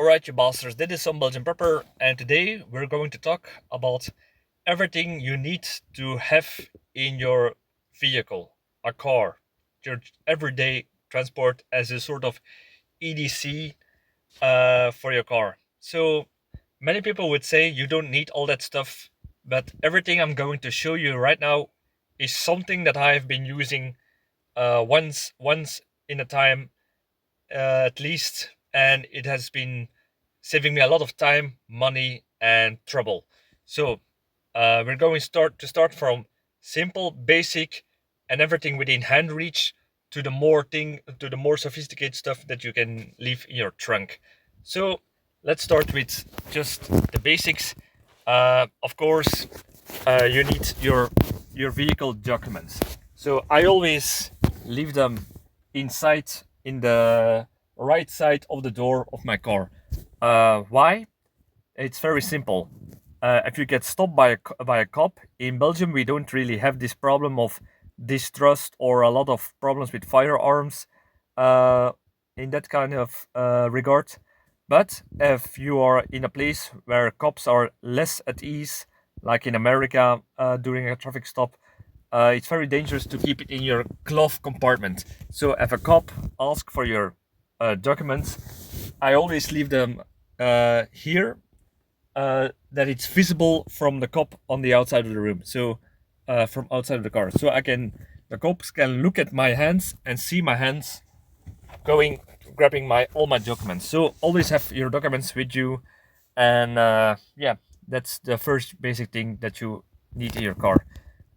Alright, you bastards, this is Some-Belgian-prepper, and today we're going to talk about everything you need to have in your vehicle, a car, your everyday transport as a sort of EDC for your car. So, many people would say you don't need all that stuff, but everything I'm going to show you right now is something that I've been using once in a time at least, and it has been saving me a lot of time, money, and trouble. So we're going start from simple, basic, and everything within hand reach to the more sophisticated stuff that you can leave in your trunk. So let's start with just the basics. Of course, you need your vehicle documents. So I always leave them inside in the right side of the door of my car. Why? It's very simple. If you get stopped by by a cop in Belgium, we don't really have this problem of distrust or a lot of problems with firearms in that kind of regard. But if you are in a place where cops are less at ease, like in America during a traffic stop, it's very dangerous to keep it in your glove compartment. So if a cop asks for your documents, I always leave them here that it's visible from the cop on the outside of the room. So from outside of the car, so the cops can look at my hands and see my hands going grabbing my all my documents. So always have your documents with you, and yeah, that's the first basic thing that you need in your car.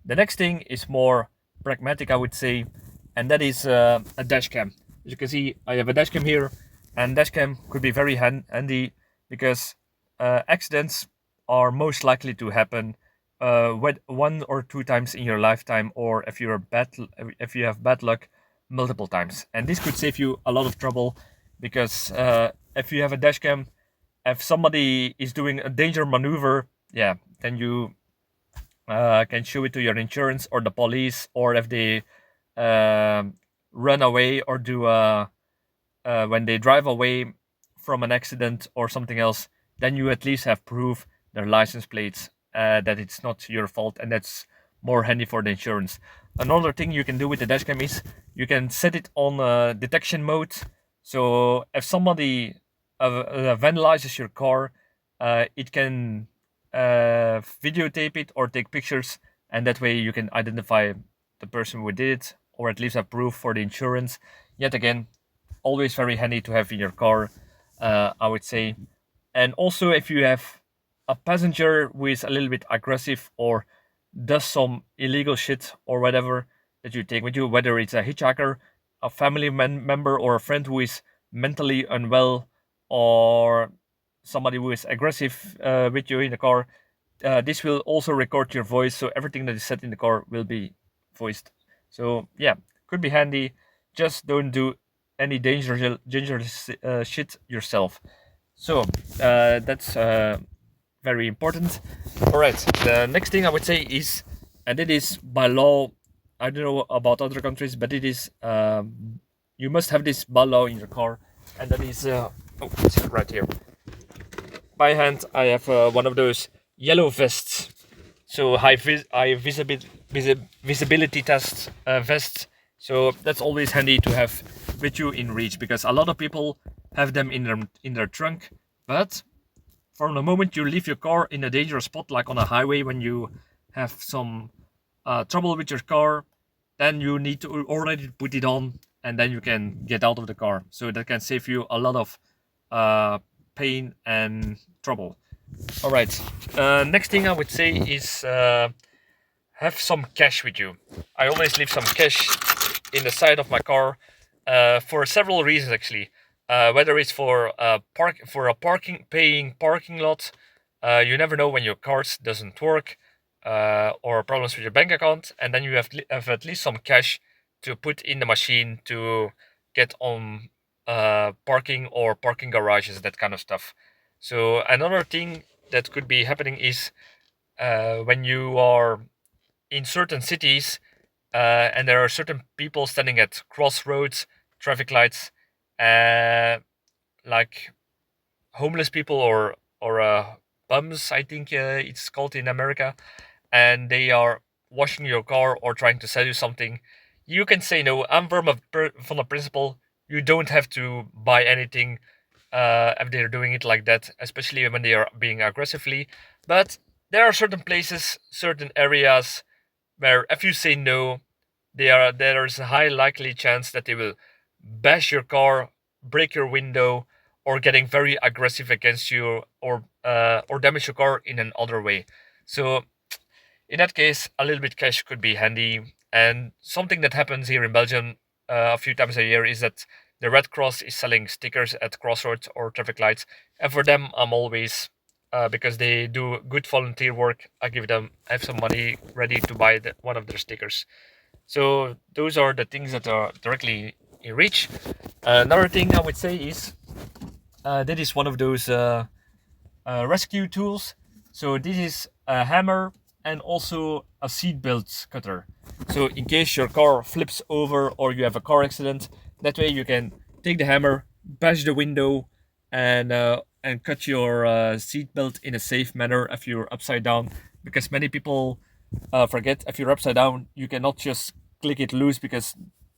The next thing is more pragmatic, I would say, and that is a dash cam. As you can see, I have a dash cam here, and dash cam could be very handy because accidents are most likely to happen one or two times in your lifetime, or if you have bad luck, multiple times. And this could save you a lot of trouble because if you have a dash cam, if somebody is doing a danger maneuver, yeah, then you can show it to your insurance or the police, or if they run away or do when they drive away from an accident or something else, then you at least have proof their license plates that it's not your fault, and that's more handy for the insurance. Another thing you can do with the dashcam is you can set it on detection mode. So if somebody vandalizes your car, it can videotape it or take pictures, and that way you can identify the person who did it, or at least have proof for the insurance. Yet again, always very handy to have in your car, I would say. And also, if you have a passenger who is a little bit aggressive or does some illegal shit or whatever, that you take with you, whether it's a hitchhiker, a family member, or a friend who is mentally unwell, or somebody who is aggressive with you in the car, this will also record your voice, so everything that is said in the car will be voiced. So yeah, could be handy. Just don't do any dangerous shit yourself. So that's very important. All right. The next thing I would say is, and it is by law. I don't know about other countries, but it is you must have this by law in your car, and that is oh, it's right here. By hand, I have one of those yellow vests. So visibility test vests. So that's always handy to have with you in reach, because a lot of people have them in their trunk. But from the moment you leave your car in a dangerous spot, like on a highway, when you have some trouble with your car, then you need to already put it on, and then you can get out of the car. So that can save you a lot of pain and trouble. All right. Next thing I would say is have some cash with you. I always leave some cash in the side of my car for several reasons, actually. Whether it's for a paying parking lot, you never know when your card doesn't work, or problems with your bank account, and then you have at least some cash to put in the machine to get on parking or parking garages, that kind of stuff. So another thing that could be happening is when you are in certain cities and there are certain people standing at crossroads, traffic lights, uh, like homeless people or bums, I think it's called in America, and they are washing your car or trying to sell you something, you can say no. I'm from a principle. You don't have to buy anything if they're doing it like that, especially when they are being aggressively. But there are certain places, certain areas where if you say no, there's a high likely chance that they will bash your car, break your window, or getting very aggressive against you, or damage your car in another way. So in that case, a little bit cash could be handy. And something that happens here in Belgium a few times a year is that the Red Cross is selling stickers at crossroads or traffic lights. And for them, I'm always, because they do good volunteer work, I have some money ready to buy one of their stickers. So those are the things that are directly in reach. Another thing I would say is that is one of those rescue tools. So this is a hammer and also a seatbelt cutter. So in case your car flips over or you have a car accident, that way you can take the hammer, bash the window, and cut your seatbelt in a safe manner if you're upside down. Because many people forget if you're upside down, you cannot just click it loose because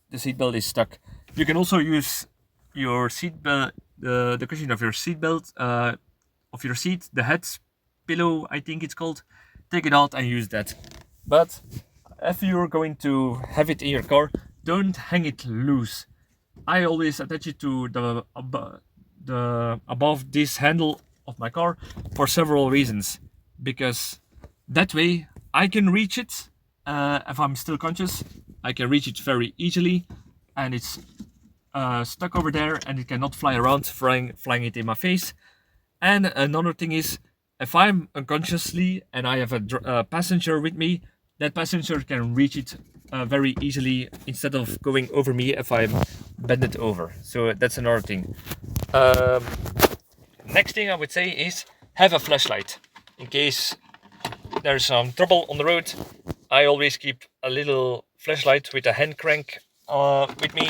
the seatbelt is stuck. You can also use your seatbelt, the cushion of your seatbelt, of your seat, the head pillow, I think it's called. Take it out and use that. But if you're going to have it in your car, don't hang it loose. I always attach it to the above this handle of my car for several reasons. Because that way I can reach it if I'm still conscious. I can reach it very easily, and it's stuck over there, and it cannot fly around, flying it in my face. And another thing is, if I'm unconsciously and I have a passenger with me, that passenger can reach it very easily instead of going over me if I'm bended over. So that's another thing. Um, Next thing I would say is have a flashlight. In case there's some trouble on the road, I always keep a little flashlight with a hand crank with me,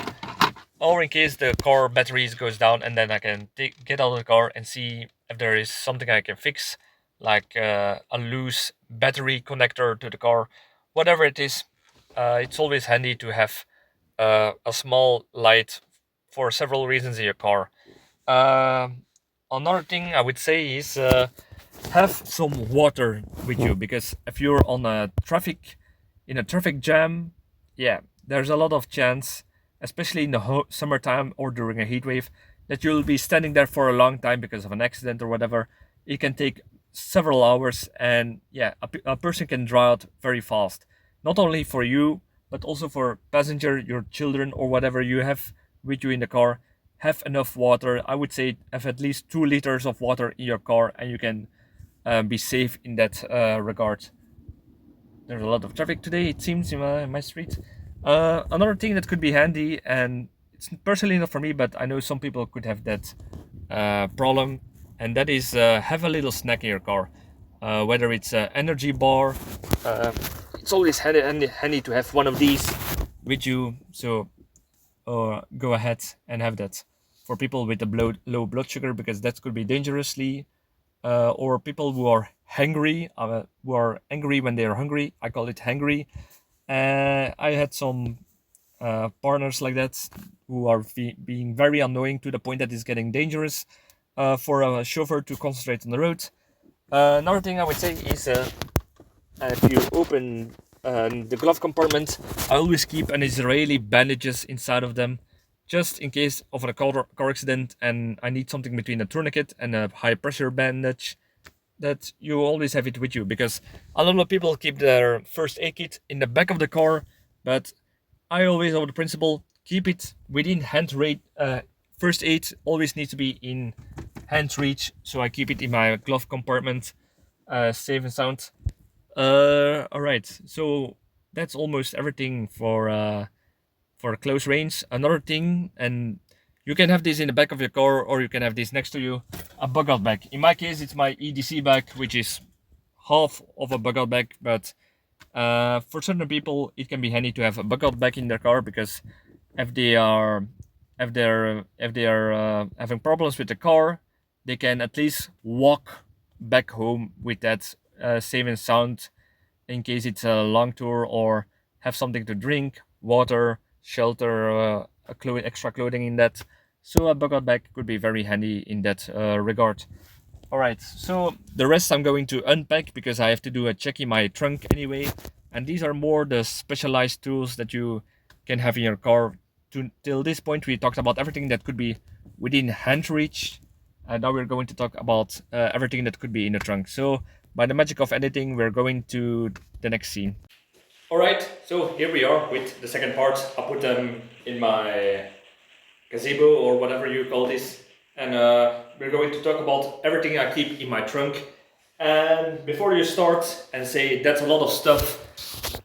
or in case the car batteries goes down, and then I can get out of the car and see if there is something I can fix, like a loose battery connector to the car, whatever it is. It's always handy to have a small light for several reasons in your car. Another thing I would say is have some water with you, because if you're on in a traffic jam, yeah, there's a lot of chance, especially in the summertime or during a heat wave, that you'll be standing there for a long time because of an accident or whatever. It can take several hours, and yeah, a person can dry out very fast. Not only for you, but also for passenger, your children, or whatever you have with you in the car. Have enough water. I would say have at least 2 liters of water in your car, and you can be safe in that regard. There's a lot of traffic today, it seems, in my street. Another thing that could be handy, and it's personally not for me, but I know some people could have that problem, and that is have a little snack in your car. Whether it's an energy bar, it's always handy to have one of these with you. So go ahead and have that for people with a low blood sugar, because that could be dangerously, or people who are hungry, who are angry when they are hungry. I call it hangry. I had some partners like that who are being very annoying to the point that it's getting dangerous for a chauffeur to concentrate on the road. Another thing I would say is if you open the glove compartment, I always keep an Israeli bandages inside of them, just in case of a car accident and I need something between a tourniquet and a high pressure bandage. That you always have it with you, because a lot of people keep their first aid kit in the back of the car, but I always have the principle, keep it within hand reach. First aid always needs to be in hand reach, so I keep it in my glove compartment, safe and sound. All right, so that's almost everything for close range. Another thing, and you can have this in the back of your car, or you can have this next to you, a bug out bag. In my case, it's my EDC bag, which is half of a bug out bag, but for certain people, it can be handy to have a bug out bag in their car, because if they are having problems with the car, they can at least walk back home with that safe and sound in case it's a long tour, or have something to drink, water, shelter, extra clothing in that. So a bucket bag could be very handy in that regard. All right, so the rest I'm going to unpack because I have to do a check in my trunk anyway. And these are more the specialized tools that you can have in your car. Till this point, we talked about everything that could be within hand reach. And now we're going to talk about everything that could be in the trunk. So, by the magic of editing, we're going to the next scene. All right, so here we are with the second part. I put them in my gazebo or whatever you call this, and we're going to talk about everything I keep in my trunk. And before you start and say that's a lot of stuff,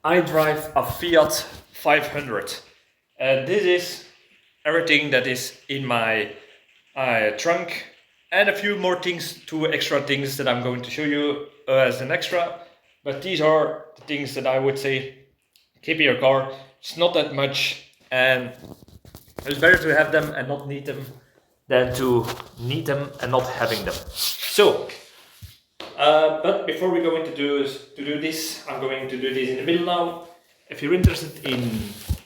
I drive a Fiat 500, and this is everything that is in my trunk, and a few more things, two extra things that I'm going to show you as an extra. But these are the things that I would say keep in your car. It's not that much, and it's better to have them and not need them than to need them and not having them. So, but before we go into do this, I'm going to do this in the middle now. If you're interested in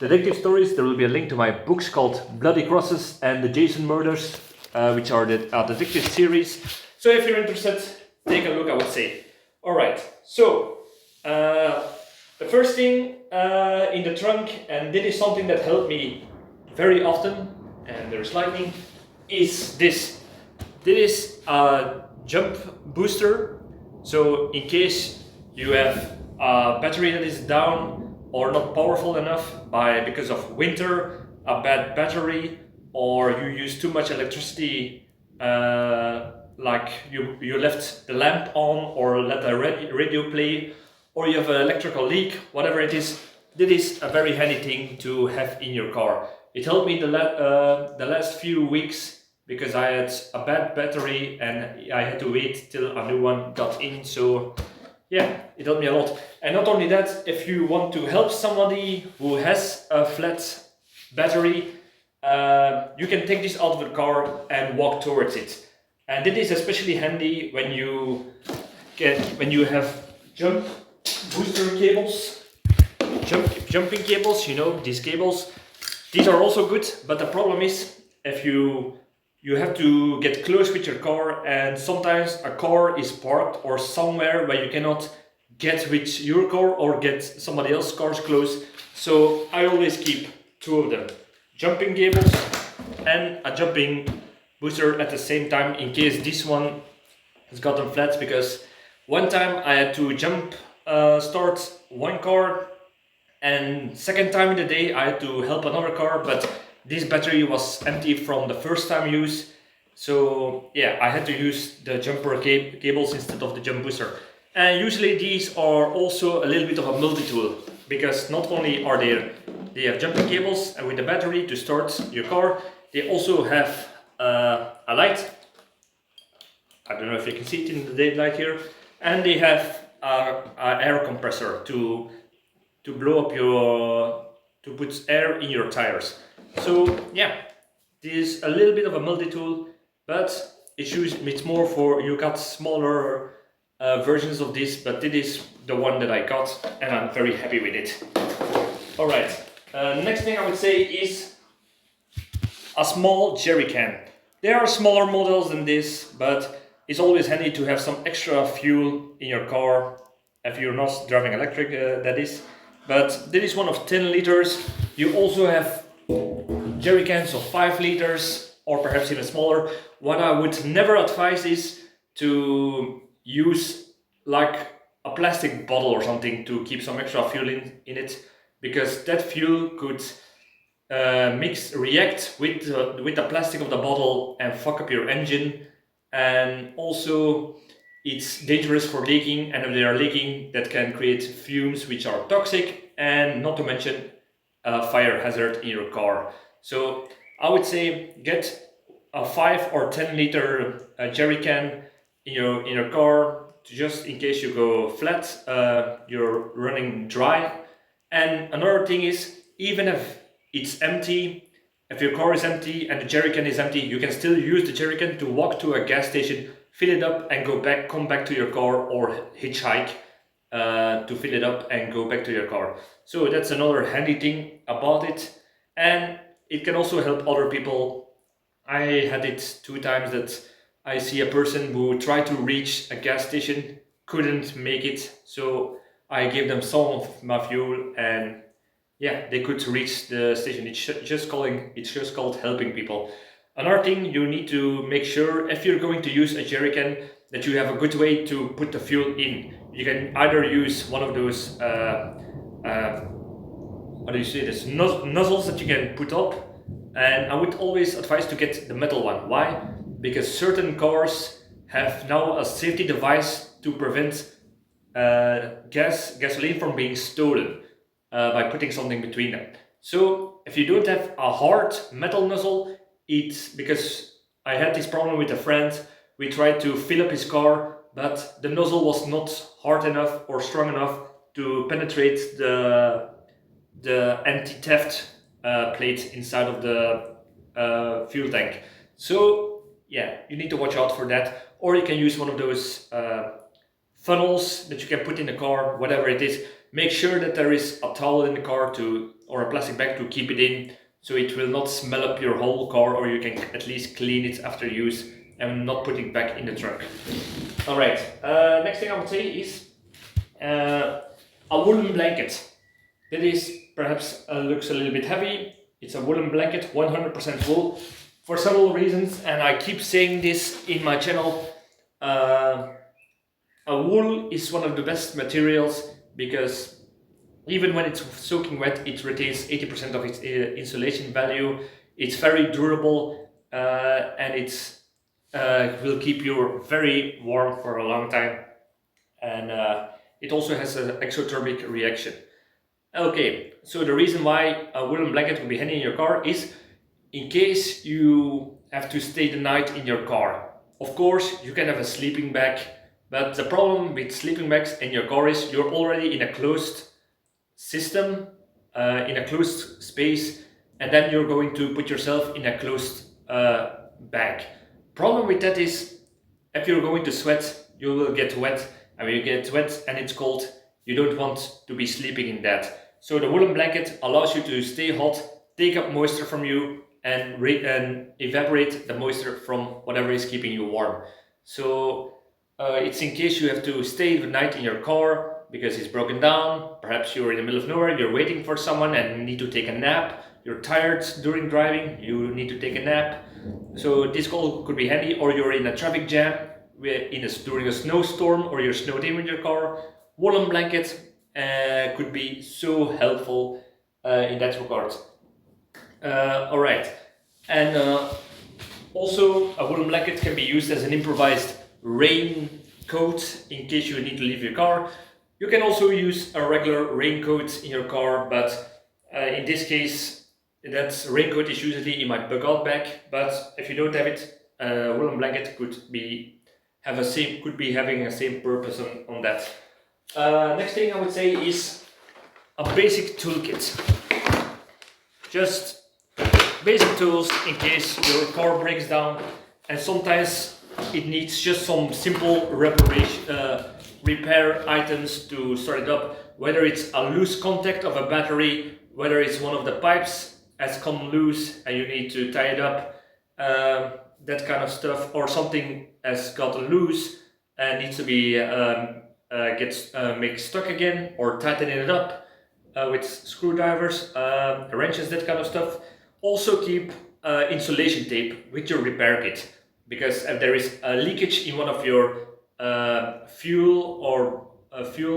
detective stories, there will be a link to my books called Bloody Crosses and the Jason Murders, which are the detective series. So if you're interested, take a look, I would say. Alright, so the first thing in the trunk, and this is something that helped me very often, and there's lightning, is this. This is a jump booster. So in case you have a battery that is down or not powerful enough because of winter, a bad battery, or you use too much electricity, like you left the lamp on or let the radio play, or you have an electrical leak, whatever it is, this is a very handy thing to have in your car. It helped me the last few weeks because I had a bad battery and I had to wait till a new one got in. So yeah, it helped me a lot. And not only that, if you want to help somebody who has a flat battery, you can take this out of the car and walk towards it. And it is especially handy when you have jump booster cables, jumping cables. You know, these cables. These are also good, but the problem is if you have to get close with your car, and sometimes a car is parked or somewhere where you cannot get with your car or get somebody else's cars close. So I always keep two of them, jumping cables and a jumping booster at the same time in case this one has gotten flat, because one time I had to start one car, and second time in the day I had to help another car, but this battery was empty from the first time use. So yeah, I had to use the jumper cables instead of the jump booster. And usually these are also a little bit of a multi-tool, because not only are they have jumping cables and with the battery to start your car, they also have a light. I don't know if you can see it in the daylight here, and they have an air compressor to blow up to put air in your tires. So yeah, this is a little bit of a multi-tool, but it's more for, you got smaller versions of this, but this is the one that I got and I'm very happy with it. Alright, next thing I would say is a small jerry can. There are smaller models than this, but it's always handy to have some extra fuel in your car if you're not driving electric, that is. But this is one of 10 liters. You also have jerry cans of 5 liters or perhaps even smaller. What I would never advise is to use like a plastic bottle or something to keep some extra fuel in it, because that fuel could react with the plastic of the bottle and fuck up your engine. And also it's dangerous for leaking, and if they are leaking, that can create fumes which are toxic, and not to mention a fire hazard in your car. So I would say get a 5 or 10 liter jerry can in your car, just in case you go flat, you're running dry. And another thing is, even if it's empty, If your car is empty and the jerrycan is empty, you can still use the jerrycan to walk to a gas station, fill it up and come back to your car, or hitchhike to fill it up and go back to your car. So that's another handy thing about it. And it can also help other people. I had it 2 times that I see a person who tried to reach a gas station, couldn't make it, so I gave them some of my fuel, and yeah, they could reach the station. It's just called helping people. Another thing, you need to make sure if you're going to use a jerrycan that you have a good way to put the fuel in. You can either use one of those how do you say this, nozzles that you can put up, and I would always advise to get the metal one. Why? Because certain cars have now a safety device to prevent gasoline from being stolen by putting something between them. So if you don't have a hard metal nozzle, it's because I had this problem with a friend. We tried to fill up his car, but the nozzle was not hard enough or strong enough to penetrate the anti-theft plate inside of the fuel tank. So yeah, you need to watch out for that. Or you can use one of those funnels that you can put in the car, whatever it is. Make sure that there is a towel in the car or a plastic bag to keep it in, so it will not smell up your whole car, or you can at least clean it after use and not put it back in the truck. Alright, next thing I would say is a woolen blanket. That is perhaps looks a little bit heavy. It's a woolen blanket, 100% wool, for several reasons, and I keep saying this in my channel. A wool is one of the best materials because even when it's soaking wet, it retains 80% of its insulation value. It's very durable and it will keep you very warm for a long time, and it also has an exothermic reaction. Okay, so the reason why a woolen blanket will be handy in your car is in case you have to stay the night in your car. Of course, you can have a sleeping bag, but the problem with sleeping bags in your car is you're already in a closed system, in a closed space, and then you're going to put yourself in a closed bag. Problem with that is if you're going to sweat, you will get wet, and when you get wet and it's cold, you don't want to be sleeping in that. So the woolen blanket allows you to stay hot, take up moisture from you, and evaporate the moisture from whatever is keeping you warm. So it's in case you have to stay the night in your car because it's broken down. Perhaps you're in the middle of nowhere, you're waiting for someone and you need to take a nap. You're tired during driving, you need to take a nap. So this could be handy. Or you're in a traffic jam during a snowstorm, or you're snowed in with your car. Woolen blanket could be so helpful in that regard. Alright, and also a woolen blanket can be used as an improvised raincoat in case you need to leave your car. You can also use a regular raincoat in your car, but in this case that raincoat is usually in my bug-out bag. But if you don't have it, a woolen blanket could be having a same purpose on that. Next thing I would say is a basic toolkit. Just basic tools in case your car breaks down, and sometimes it needs just some simple repair items to start it up. Whether it's a loose contact of a battery, whether it's one of the pipes has come loose and you need to tie it up, that kind of stuff, or something has gotten loose and needs to be make stuck again, or tightening it up with screwdrivers, wrenches, that kind of stuff. Also keep insulation tape with your repair kit, because if there is a leakage in one of your fuel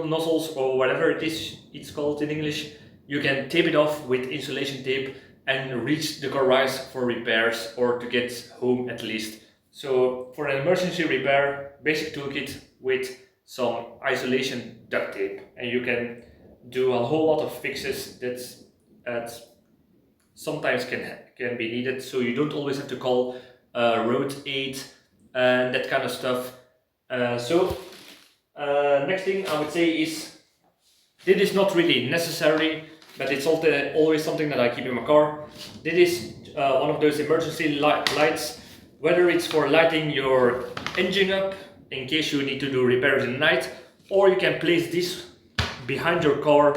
nozzles, or whatever it's called in English, you can tape it off with insulation tape and reach the garage for repairs, or to get home at least. So for an emergency repair, basic toolkit with some isolation duct tape, and you can do a whole lot of fixes that sometimes can be needed, so you don't always have to call road aid and that kind of stuff. Next thing I would say is, this is not really necessary, but it's always something that I keep in my car. This is one of those emergency lights, whether it's for lighting your engine up in case you need to do repairs in the night, or you can place this behind your car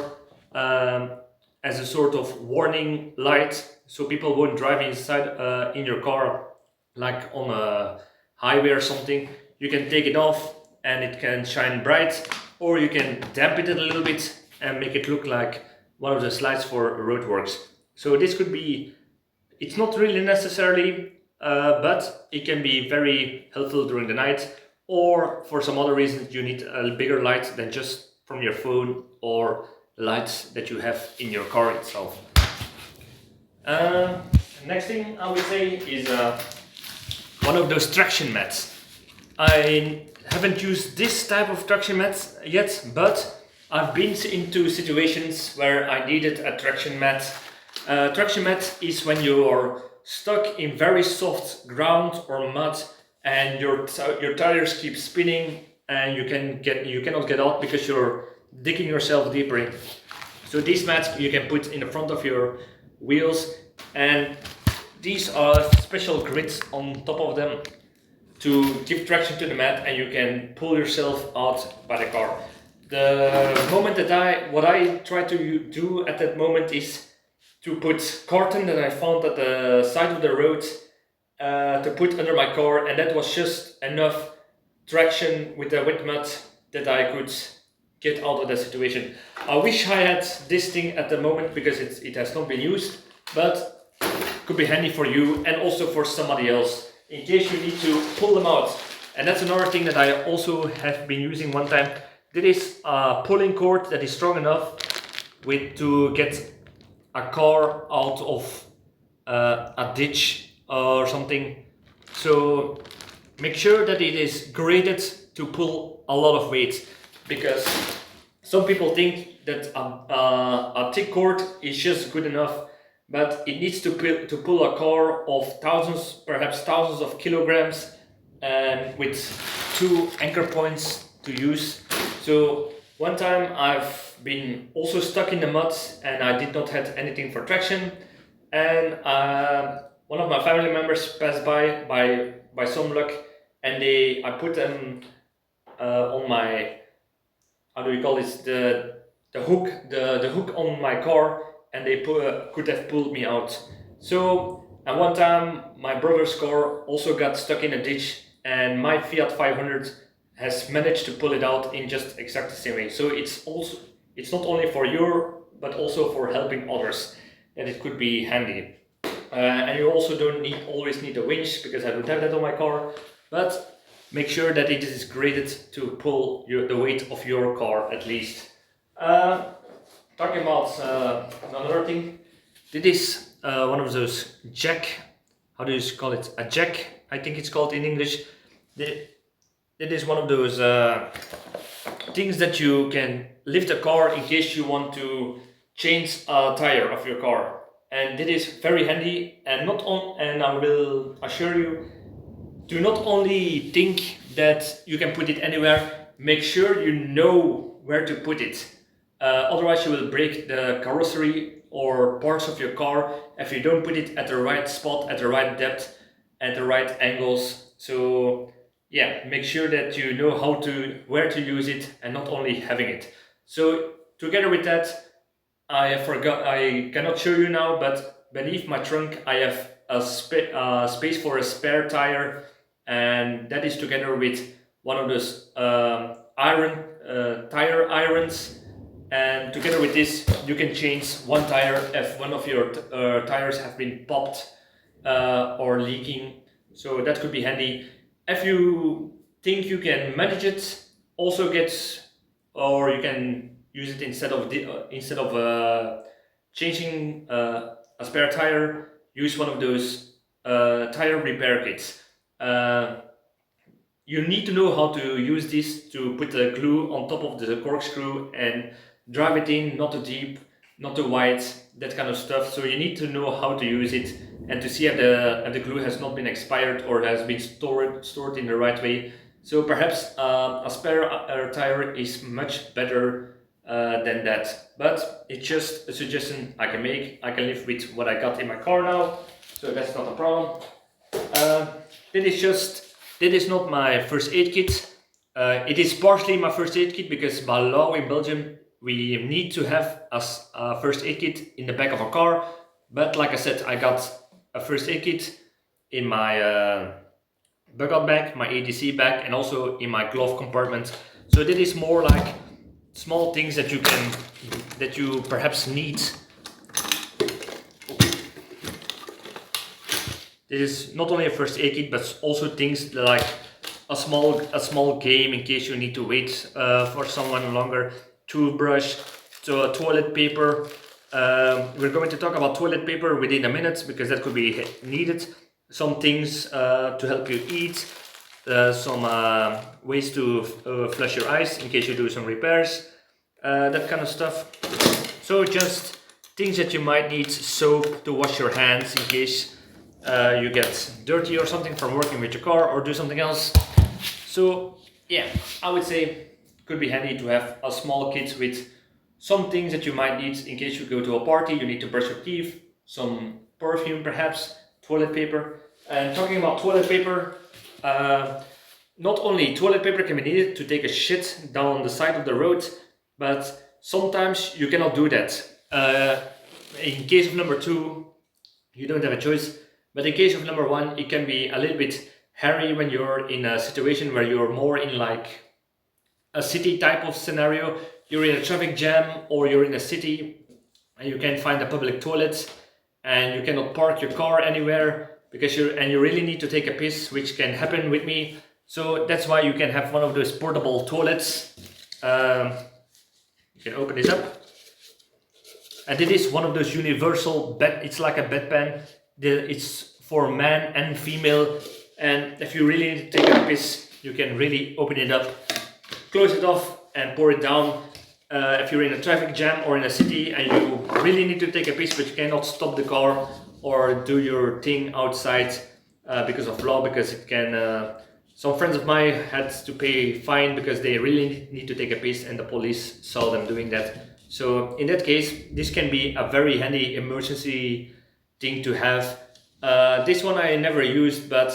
as a sort of warning light, so people won't drive inside in your car, like on a highway or something. You can take it off and it can shine bright, or you can dampen it a little bit and make it look like one of the lights for roadworks. So this could be, it's not really necessarily, but it can be very helpful during the night, or for some other reasons you need a bigger light than just from your phone or lights that you have in your car itself. Next thing I would say is one of those traction mats. I haven't used this type of traction mats yet, but I've been into situations where I needed a traction mat. Traction mat is when you are stuck in very soft ground or mud and your tires keep spinning and you cannot get out because you're digging yourself deeper in. So these mats you can put in the front of your wheels, and these are special grids on top of them to give traction to the mat, and you can pull yourself out by the car. The moment that what I try to do at that moment is to put carton that I found at the side of the road to put under my car, and that was just enough traction with the wind mud that I could get out of that situation. I wish I had this thing at the moment because it has not been used, but could be handy for you and also for somebody else in case you need to pull them out. And that's another thing that I also have been using one time. There is a pulling cord that is strong enough to get a car out of a ditch or something. So make sure that it is graded to pull a lot of weight, because some people think that a thick cord is just good enough, but it needs to pull a car of thousands, perhaps thousands of kilograms, and with 2 anchor points to use. So one time I've been also stuck in the mud and I did not have anything for traction, and one of my family members passed by some luck, and I put them on my, how do you call this, the hook on my car, and they could have pulled me out. So at one time my brother's car also got stuck in a ditch, and my Fiat 500 has managed to pull it out in just exactly the same way. So it's not only for you, but also for helping others, and it could be handy. And you also don't always need a winch, because I don't have that on my car, but make sure that it is graded to pull the weight of your car at least. Talking about another thing, this is one of those jack, how do you call it? A jack, I think it's called in English. It is one of those things that you can lift a car in case you want to change a tire of your car. And it is very handy, and I will assure you, do not only think that you can put it anywhere, make sure you know where to put it. Otherwise you will break the carrossery or parts of your car if you don't put it at the right spot, at the right depth, at the right angles. So yeah, make sure that you know where to use it, and not only having it. So together with that, I cannot show you now, but beneath my trunk I have a space for a spare tire, and that is together with one of those tire irons. And together with this, you can change one tire if one of your tires have been popped or leaking. So that could be handy. If you think you can manage it, also or you can use it instead of changing a spare tire, use one of those tire repair kits. You need to know how to use this to put the glue on top of the corkscrew and drive it in, not too deep, not too wide, that kind of stuff. So you need to know how to use it and to see if the glue has not been expired or has been stored in the right way. So perhaps a spare tire is much better than that. But it's just a suggestion I can make. I can live with what I got in my car now. so that's not a problem. That is not my first aid kit. It is partially my first aid kit because by law in Belgium we need to have a first aid kit in the back of a car. But like I said, I got a first aid kit in my bug-out bag, my EDC bag, and also in my glove compartment. So that is more like small things that you perhaps need. This is not only a first aid kit, but also things like a small game in case you need to wait for someone longer, toothbrush, so toilet paper. We're going to talk about toilet paper within a minute because that could be needed. Some things to help you eat, some ways to flush your eyes in case you do some repairs, that kind of stuff. So just things that you might need: soap to wash your hands in case you get dirty or something from working with your car or do something else. So yeah, I would say it could be handy to have a small kit with some things that you might need in case you go to a party, you need to brush your teeth, some perfume perhaps, toilet paper. And talking about toilet paper, not only toilet paper can be needed to take a shit down the side of the road, but sometimes you cannot do that. In case of number 2, you don't have a choice. But in case of number 1, it can be a little bit hairy when you're in a situation where you're more in like a city type of scenario. You're in a traffic jam or you're in a city and you can't find a public toilet and you cannot park your car anywhere because you really need to take a piss, which can happen with me. So that's why you can have one of those portable toilets. You can open this up. And it is one of those universal bed, it's like a bedpan. It's for man and female, and if you really need to take a piss, you can really open it up, close it off and pour it down. If you're in a traffic jam or in a city and you really need to take a piss but you cannot stop the car or do your thing outside because of law, because it can... some friends of mine had to pay fine because they really need to take a piss and the police saw them doing that. So in that case, this can be a very handy emergency thing to have. This one I never used, but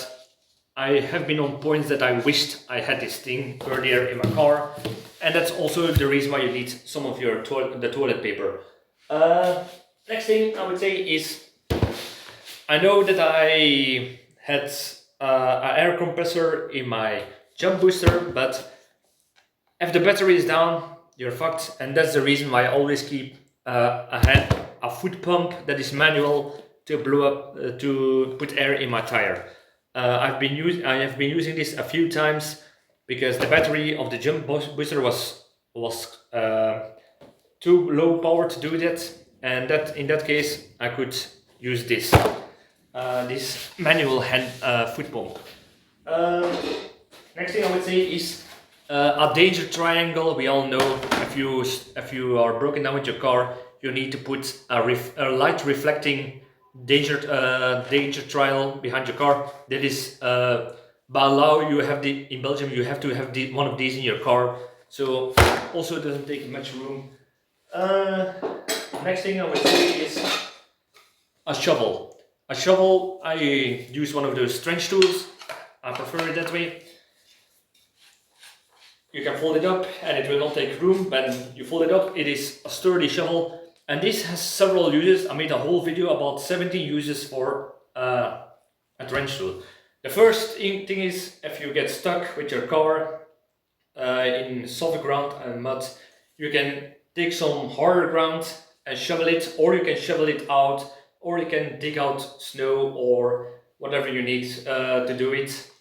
I have been on points that I wished I had this thing earlier in my car, and that's also the reason why you need some of your the toilet paper. Next thing I would say is, I know that I had an air compressor in my jump booster, but if the battery is down, you're fucked, and that's the reason why I always keep a foot pump that is manual to blow up to put air in my tire. I have been using this a few times because the battery of the jump booster was too low power to do that, and in that case I could use this manual hand foot pump. Next thing I would say is a danger triangle. We all know if you are broken down with your car, you need to put a light reflecting danger trial behind your car. That is by law, in Belgium you have to have one of these in your car, so also it doesn't take much room. Next thing I would say is a shovel. I use one of those trench tools. I prefer it that way. You can fold it up and it will not take room. When you fold it up, it is a sturdy shovel. And this has several uses. I made a whole video about 17 uses for a trench tool. The first thing is, if you get stuck with your car in soft ground and mud, you can take some harder ground and shovel it, or you can shovel it out, or you can dig out snow or whatever you need to do it.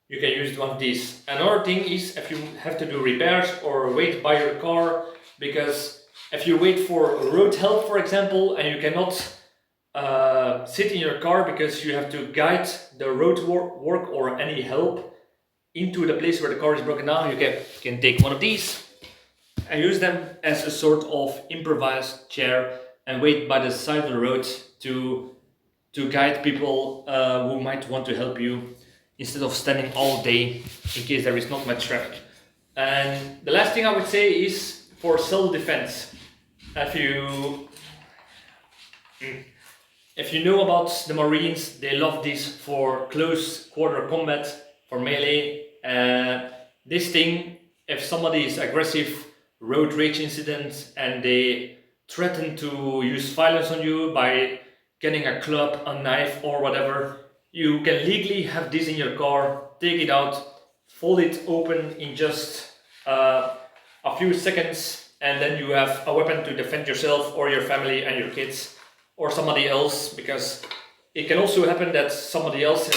You can use one of these. Another thing is, if you have to do repairs or wait by your car, because if you wait for road help, for example, and you cannot sit in your car because you have to guide the road work or any help into the place where the car is broken down, you can take one of these and use them as a sort of improvised chair and wait by the side of the road to guide people who might want to help you, instead of standing all day in case there is not much traffic. And the last thing I would say is for self-defense. If If you know about the Marines, they love this for close quarter combat, for melee. This thing, if somebody is aggressive, road rage incident, and they threaten to use violence on you by getting a club, a knife, or whatever, you can legally have this in your car, take it out, fold it open in just a few seconds, and then you have a weapon to defend yourself or your family and your kids or somebody else, because it can also happen that somebody else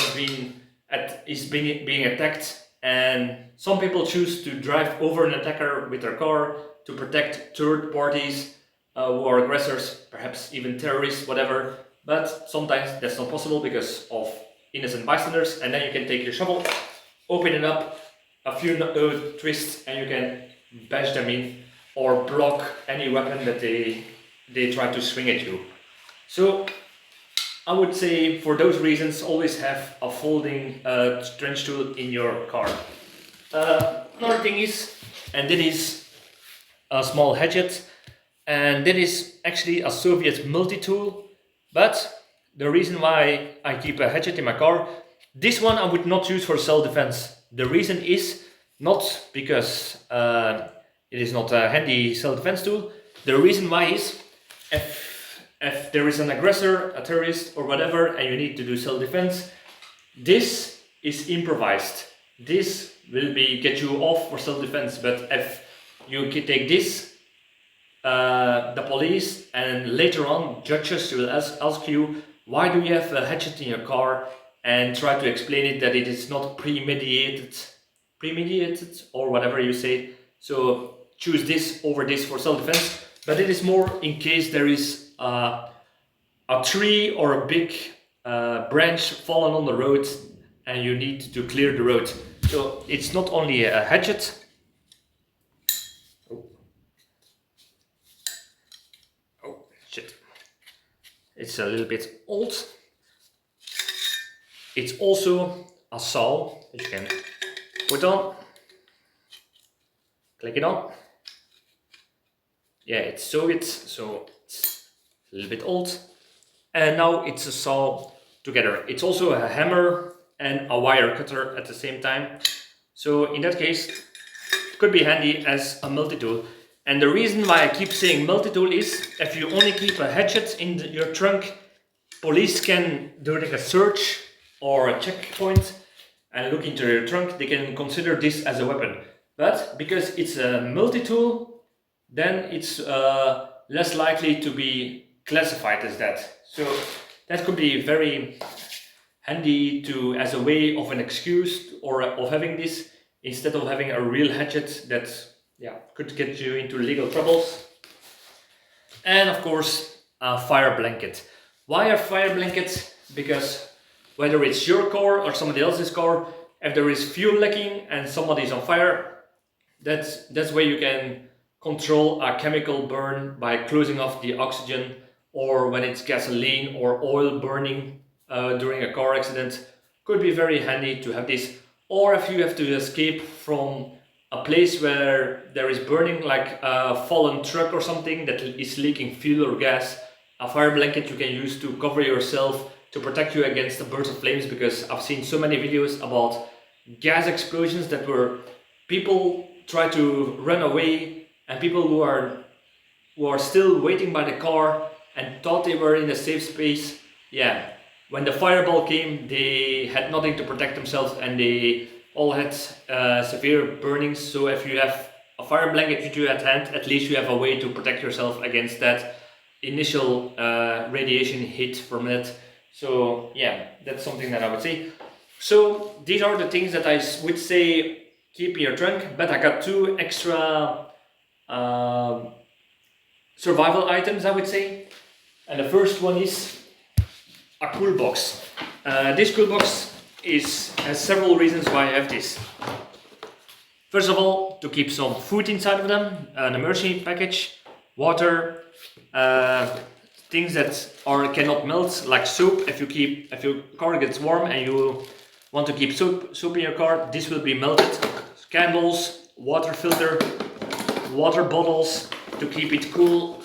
is being attacked, and some people choose to drive over an attacker with their car to protect third parties who are aggressors, perhaps even terrorists, whatever. But sometimes that's not possible because of innocent bystanders, and then you can take your shovel, open it up, a few twists, and you can bash them in or block any weapon that they try to swing at you. So I would say for those reasons, always have a folding trench tool in your car. Another thing is, and that is a small hatchet, and that is actually a Soviet multi-tool, but the reason why I keep a hatchet in my car, this one I would not use for self-defense. The reason is not because it is not a handy self-defense tool. The reason why is if there is an aggressor, a terrorist or whatever, and you need to do self-defense, this is improvised. This will get you off for self-defense. But if you take this, the police and later on judges will ask you, why do you have a hatchet in your car, and try to explain it that it is not premeditated or whatever you say. So choose this over this for self-defense, but it is more in case there is a tree or a big branch fallen on the road and you need to clear the road. So it's not only a hatchet. Oh shit. It's a little bit old. It's also a saw that you can put on. Click it on. Yeah, it's Soviet, so it's a little bit old. And now it's a saw together. It's also a hammer and a wire cutter at the same time. So in that case, it could be handy as a multi-tool. And the reason why I keep saying multi-tool is, if you only keep a hatchet in your trunk, police can do like a search or a checkpoint and look into your trunk. They can consider this as a weapon. But because it's a multi-tool, then it's less likely to be classified as that. So that could be very handy to as a way of an excuse or of having this instead of having a real hatchet that could get you into legal troubles. And of course, a fire blanket. Why a fire blanket? Because whether it's your car or somebody else's car, if there is fuel leaking and somebody's on fire, that's where you can control a chemical burn by closing off the oxygen, or when it's gasoline or oil burning during a car accident, could be very handy to have this. Or if you have to escape from a place where there is burning, like a fallen truck or something that is leaking fuel or gas, a fire blanket you can use to cover yourself, to protect you against the burst of flames, because I've seen so many videos about gas explosions that were people try to run away, and people who are still waiting by the car and thought they were in a safe space. Yeah, when the fireball came, they had nothing to protect themselves and they all had severe burnings. So if you have a fire blanket with you at hand, at least you have a way to protect yourself against that initial radiation hit from it. So yeah, that's something that I would say. So these are the things that I would say keep in your trunk, but I got two extra survival items, I would say. And the first one is a cool box. This cool box has several reasons why I have this. First of all, to keep some food inside of them, an emergency package, water, things that cannot melt, like soap. If your car gets warm and you want to keep soap in your car, this will be melted. Candles, water filter, water bottles to keep it cool.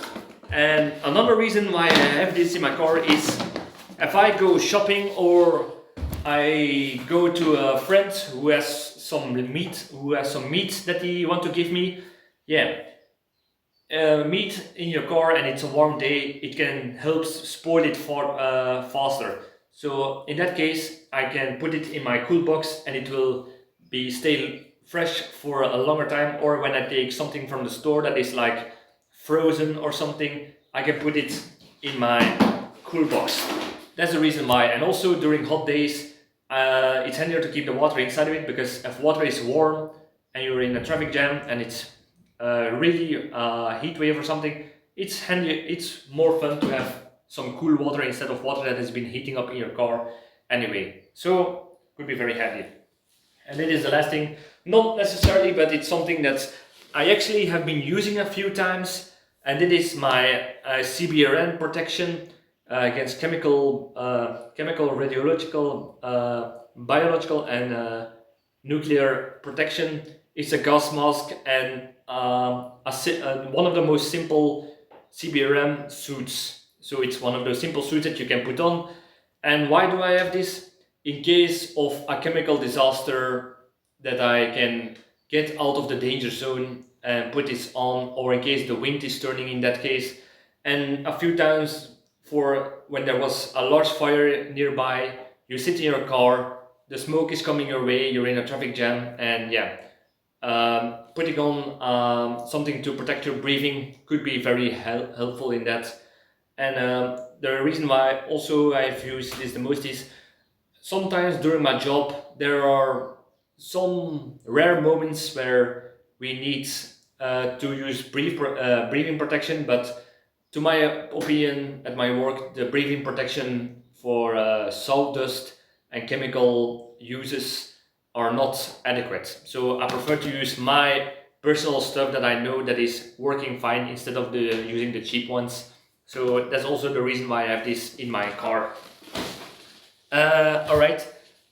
And another reason why I have this in my car is if I go shopping or I go to a friend who has some meat that he want to give me, yeah, meat in your car and it's a warm day, it can help spoil it faster. So in that case, I can put it in my cool box and it will be stay fresh for a longer time. Or when I take something from the store that is like frozen or something, I can put it in my cool box. That's the reason why. And also during hot days, it's handier to keep the water inside of it, because if water is warm and you're in a traffic jam and it's really heat wave or something, it's handy. It's more fun to have some cool water instead of water that has been heating up in your car anyway. So could be very handy. And it is the last thing, not necessarily, but it's something that I actually have been using a few times, and it is my CBRN protection against chemical, radiological, biological, and nuclear protection. It's a gas mask and one of the most simple CBRN suits. So it's one of those simple suits that you can put on. And why do I have this? In case of a chemical disaster, that I can get out of the danger zone and put this on, or in case the wind is turning in that case. And a few times, for when there was a large fire nearby, you sit in your car, the smoke is coming your way, you're in a traffic jam, and yeah, putting on something to protect your breathing could be very helpful in that. And the reason why also I've used this the most is sometimes during my job there are some rare moments where we need to use breathing protection, but to my opinion, at my work, the breathing protection for sawdust and chemical uses are not adequate. So I prefer to use my personal stuff that I know that is working fine instead of using the cheap ones. So that's also the reason why I have this in my car. Alright,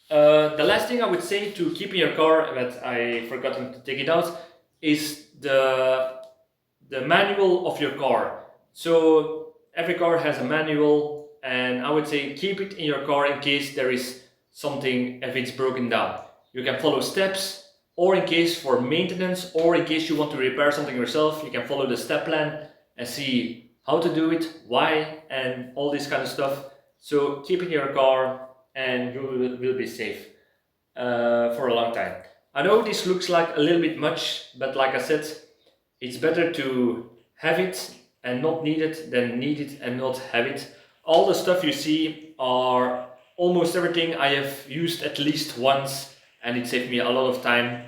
the last thing I would say to keep in your car, but I forgot to take it out, is the manual of your car. So every car has a manual, and I would say keep it in your car in case there is something, if it's broken down. You can follow steps, or in case for maintenance, or in case you want to repair something yourself, you can follow the step plan and see how to do it, why, and all this kind of stuff. So keep it in your car and you will be safe for a long time. I know this looks like a little bit much, but like I said, it's better to have it and not need it than need it and not have it. All the stuff you see are almost everything I have used at least once, and it saved me a lot of time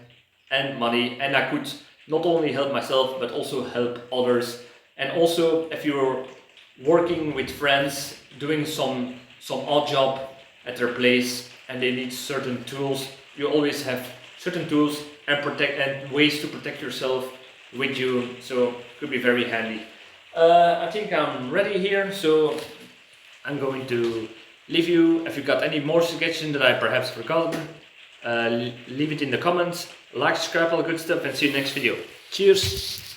and money, and I could not only help myself but also help others. And also, if you're working with friends, doing some odd job at their place and they need certain tools, you always have certain tools and ways to protect yourself with you, so could be very handy. I think I'm ready here, so I'm going to leave you. If you got any more suggestions that I perhaps forgotten, leave it in the comments. Like, subscribe, all the good stuff, and see you next video. Cheers!